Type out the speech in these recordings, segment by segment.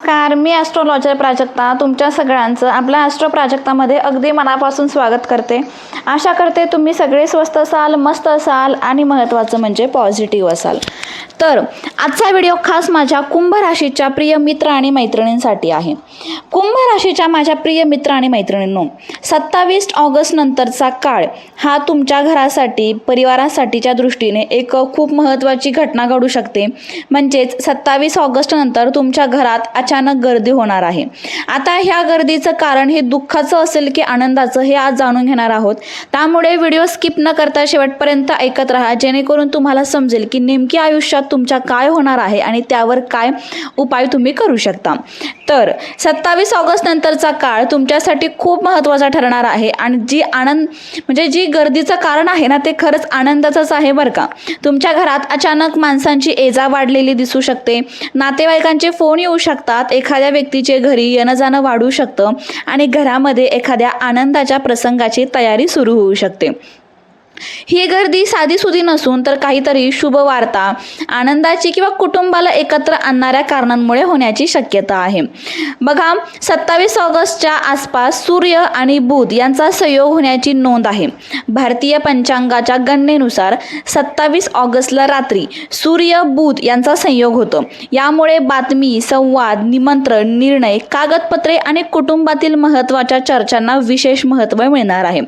नमस्कार, मी ॲस्ट्रोलॉजर प्राजक्ता तुमच्या सगळ्यांचं आपल्या ॲस्ट्रो प्राजक्तामध्ये अगदी मनापासून स्वागत करते. आशा करते तुम्ही सगळे स्वस्त असाल, मस्त असाल आणि महत्त्वाचं म्हणजे पॉझिटिव्ह असाल. तर आजचा व्हिडिओ खास माझ्या कुंभ राशीच्या प्रिय मित्र आणि मैत्रिणींसाठी आहे. कुंभ राशीच्या माझ्या प्रिय मित्र आणि मैत्रिणींनो, 27 ऑगस्ट नंतरचा काळ हा तुमच्या घरासाठी, परिवारासाठीच्या दृष्टीने एक खूप महत्त्वाची घटना घडू शकते. म्हणजेच 27 ऑगस्ट नंतर तुमच्या घरात अचानक गर्दी होणार आहे. आता ह्या गर्दीचं कारण हे दुःखाचं असेल की आनंदाचं हे आज जाणून घेणार आहोत. त्यामुळे व्हिडिओ स्किप न करता शेवटपर्यंत ऐकत राहा, जेणेकरून तुम्हाला समजेल की नेमकी आयुष्यात तुमच्या काय होणार आहे आणि त्यावर काय उपाय तुम्ही करू शकता. तर 27 ऑगस्ट नंतरचा काळ तुमच्यासाठी खूप महत्त्वाचा ठरणार आहे आणि जी गर्दीचं कारण आहे ना, ते खरंच आनंदाचंच आहे बरं का. तुमच्या घरात अचानक माणसांची ये-जा वाढलेली दिसू शकते, नातेवाईकांचे फोन येऊ शकतात, एखाद्या व्यक्तीचे घरी येणं जाणं वाढू शकतं आणि घरामध्ये एखाद्या आनंदाच्या प्रसंगाची तयारी सुरू होऊ शकते. ही गर्दी साधीसुधी नसून तर काहीतरी शुभ वार्ता, आनंदाची किंवा कुटुंबाला एकत्र आणणाऱ्या कारणांमुळे होण्याची शक्यता आहे. बघा, 27 ऑगस्टच्या आसपास सूर्य आणि बुध यांचा संयोग होण्याची नोंद आहे. भारतीय पंचांगाच्या गणनेनुसार 27 ऑगस्टला रात्री सूर्य बुध यांचा संयोग होतो. यामुळे बातमी, संवाद, निमंत्रण, निर्णय, कागदपत्रे आणि कुटुंबातील महत्त्वाच्या चर्चांना विशेष महत्त्व मिळणार आहे.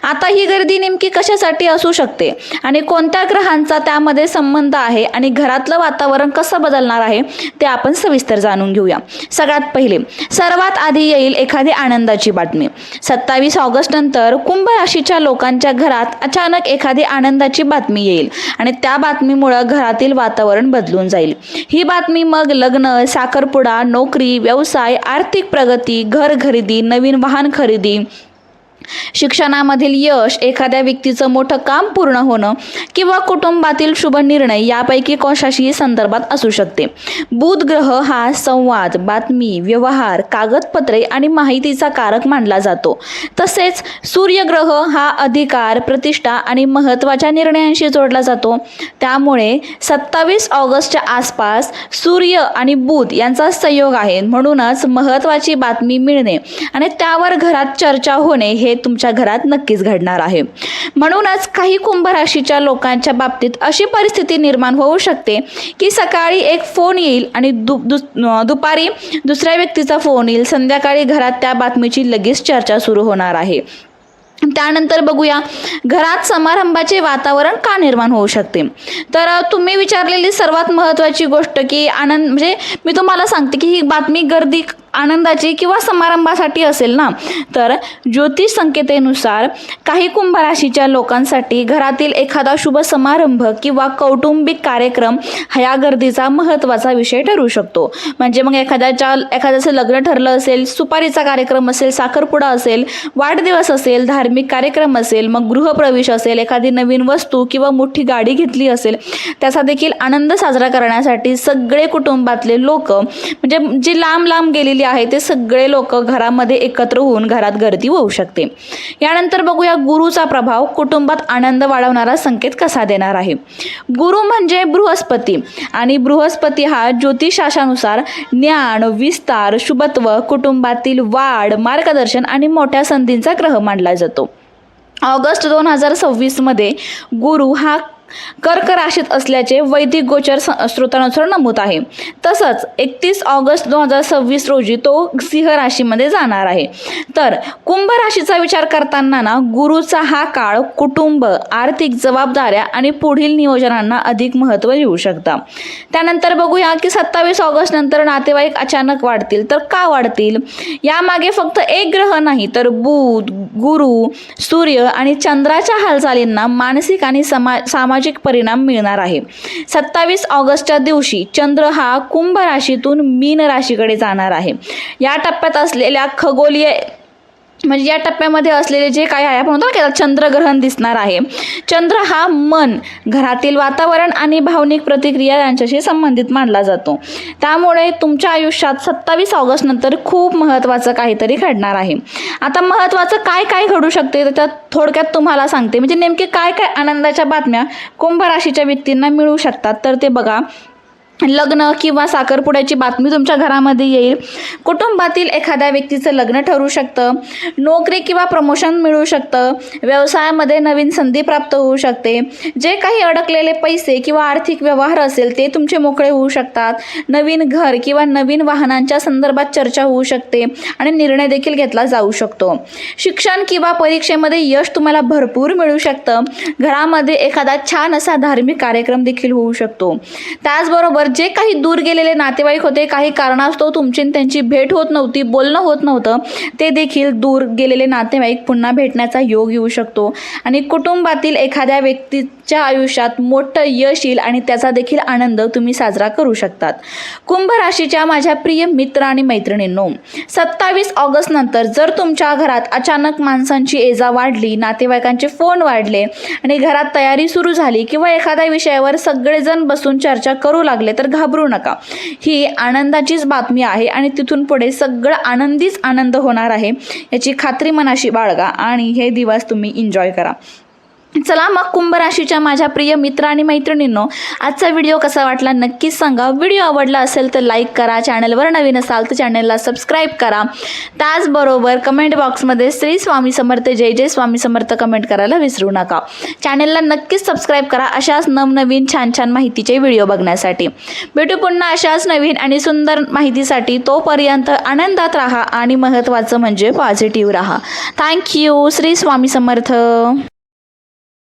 आता ही गर्दी नेमकी कशासाठी असू शकते आणि कोणत्या ग्रहांचा त्यामध्ये संबंध आहे आणि घरातलं वातावरण कसं बदलणार आहे ते आपण सविस्तर जाणून घेऊया. सगळ्यात पहिले, सर्वात आधी येईल एखादी आनंदाची बातमी. 27 ऑगस्ट नंतर कुंभ राशीच्या लोकांच्या घरात अचानक एखादी आनंदाची बातमी येईल आणि त्या बातमीमुळे घरातील वातावरण बदलून जाईल. ही बातमी मग लग्न, साखरपुडा, नोकरी, व्यवसाय, आर्थिक प्रगती, घर खरेदी, नवीन वाहन खरेदी, शिक्षणामधील यश, एखाद्या व्यक्तीचं मोठं काम पूर्ण होणं किंवा कुटुंबातील शुभ निर्णय यापैकी कशाशी संदर्भात असू शकते. बुध ग्रह हा संवाद, बातमी, व्यवहार, कागदपत्रे आणि माहितीचा कारक मानला जातो. तसेच सूर्य ग्रह हा अधिकार, प्रतिष्ठा आणि महत्त्वाच्या निर्णयांशी जोडला जातो. त्यामुळे 27 ऑगस्टच्या आसपास सूर्य आणि बुध यांचा संयोग आहे. म्हणूनच महत्त्वाची बातमी मिळणे आणि त्यावर घरात चर्चा होणे हे तुमच्या घरात नक्कीच घडणार आहे. म्हणूनच काही कुंभ राशीच्या लोकांच्या बाबतीत अशी परिस्थिती निर्माण होऊ शकते की सकाळी एक फोन येईल आणि दुपारी दुसऱ्या व्यक्तीचा फोन येईल, संध्याकाळी घरात त्या बातमीची लगेच चर्चा सुरू होणार आहे. त्यानंतर बघूया, घरात समारंभाचे वातावरण का निर्माण होऊ शकते. तर तुम्ही विचारलेली सर्वात महत्त्वाची गोष्ट की आनंद, म्हणजे मी तुम्हाला सांगते की ही बातमी गर्दी आनंदाची किंवा समारंभासाठी असेल ना, तर ज्योतिष संकेतेनुसार काही कुंभ राशीच्या लोकांसाठी घरातील एखादा शुभ समारंभ किंवा कौटुंबिक कार्यक्रम ह्या गर्दीचा महत्त्वाचा विषय ठरू शकतो. म्हणजे मग एखाद्याचं लग्न ठरलं असेल, सुपारीचा कार्यक्रम असेल, साखरपुडा असेल, वाढदिवस असेल, धार्मिक कार्यक्रम असेल, मग गृहप्रवेश असेल, एखादी नवीन वस्तू किंवा मोठी गाडी घेतली असेल, त्याचा देखील आनंद साजरा करण्यासाठी सगळे कुटुंबातले लोक, म्हणजे जे लांब लांब गेलेली आहे ते सगळे लोक घरामध्ये एकत्र होऊन घरात गर्दी होऊ शकते. यानंतर बघूया, गुरुचा प्रभाव कुटुंबात आनंद वाढवणारा संकेत कसा देणार आहे. गुरु म्हणजे बृहस्पती आणि बृहस्पती हा ज्योतिषशास्त्रानुसार ज्ञान, विस्तार, शुभत्व, कुटुंबातील वाढ, मार्गदर्शन आणि मोठ्या संधींचा ग्रह मानला जातो. ऑगस्ट 2026 मध्ये गुरु हा कर्क राशीत असल्याचे वैदिक गोचर स्रोतानुसार नमूद आहे. तसंच 31 ऑगस्ट 2026 रोजी तो सिंह राशीमध्ये जाणार आहे. तर कुंभ राशीचा विचार करताना ना, गुरुचा हा काळ कुटुंब, आर्थिक जबाबदाऱ्या आणि पुढील नियोजनांना अधिक महत्त्व देऊ शकता. त्यानंतर बघूया की 27 ऑगस्ट नंतर नातेवाईक अचानक वाढतील. तर का वाढतील? यामागे फक्त एक ग्रह नाही, तर बुध, गुरु, सूर्य आणि चंद्राच्या हालचालींना मानसिक आणि सामाजिक परिणाम मिळणार आहे. 27 ऑगस्टच्या दिवशी चंद्र हा कुंभ राशीतून मीन राशीकडे जाणार आहे. या टप्प्यात असलेल्या खगोलीय, म्हणजे या टप्प्यामध्ये असलेले जे काय आहे, आपण म्हणतो की चंद्रग्रहण दिसणार आहे. चंद्र हा मन, घरातील वातावरण आणि भावनिक प्रतिक्रिया यांच्याशी संबंधित मानला जातो. त्यामुळे तुमच्या आयुष्यात 27 ऑगस्ट नंतर खूप महत्त्वाचं काहीतरी घडणार आहे. आता महत्त्वाचं काय काय घडू शकते त्यात थोडक्यात तुम्हाला सांगते. म्हणजे नेमके काय काय आनंदाच्या बातम्या कुंभ राशीच्या व्यक्तींना मिळू शकतात तर ते बघा. लग्न किंवा साखरपुड्याची बातमी तुमच्या घरामध्ये येईल. कुटुंबातील एखाद्या व्यक्तीचं लग्न ठरू शकतं. नोकरी किंवा प्रमोशन मिळू शकतं. व्यवसायामध्ये नवीन संधी प्राप्त होऊ शकते. जे काही अडकलेले पैसे किंवा आर्थिक व्यवहार असेल ते तुमचे मोकळे होऊ शकतात. नवीन घर किंवा नवीन वाहनांच्या संदर्भात चर्चा होऊ शकते आणि निर्णय देखील घेतला जाऊ शकतो. शिक्षण किंवा परीक्षेमध्ये यश तुम्हाला भरपूर मिळू शकतं. घरामध्ये एखादा छान असा धार्मिक कार्यक्रम देखील होऊ शकतो. त्याचबरोबर जे काही दूर गेलेले नातेवाईक होते, काही कारणास्तव तुमची त्यांची भेट होत नव्हती, बोलणं होत नव्हतं, ते देखील दूर गेलेले नातेवाईक पुन्हा भेटण्याचा योग येऊ शकतो. आणि कुटुंबातील एखाद्या व्यक्तीच्या आयुष्यात मोठं यश येईल आणि त्याचा देखील आनंद तुम्ही साजरा करू शकतात. कुंभ राशीच्या माझ्या प्रिय मित्र आणि मैत्रिणींनो, 27 ऑगस्ट नंतर जर तुमच्या घरात अचानक माणसांची एजा वाढली, नातेवाईकांचे फोन वाढले आणि घरात तयारी सुरू झाली किंवा एखाद्या विषयावर सगळेजण बसून चर्चा करू लागले तर घाबरू नका. ही आनंदाचीच बातमी आहे आणि तिथून पुढे सगळं आनंदीच आनंद होणार आहे याची खात्री मनाशी बाळगा आणि हे दिवस तुम्ही एन्जॉय करा. चला मग कुंभ राशीच्या माझ्या प्रिय मित्र आणि मैत्रिणींनो, आजचा व्हिडिओ कसा वाटला नक्कीच सांगा. व्हिडिओ आवडला असेल तर लाईक करा. चॅनलवर नवीन असाल तर चॅनलला सबस्क्राईब करा. त्याचबरोबर कमेंट बॉक्समध्ये श्री स्वामी समर्थ, जय जय स्वामी समर्थ कमेंट करायला विसरू नका. चॅनलला नक्कीच सबस्क्राईब करा अशाच नवनवीन छान छान माहितीचे व्हिडिओ बघण्यासाठी. भेटू पुन्हा अशाच नवीन आणि सुंदर माहितीसाठी. तोपर्यंत आनंदात राहा आणि महत्त्वाचं म्हणजे पॉझिटिव्ह राहा. थँक्यू. श्री स्वामी समर्थ.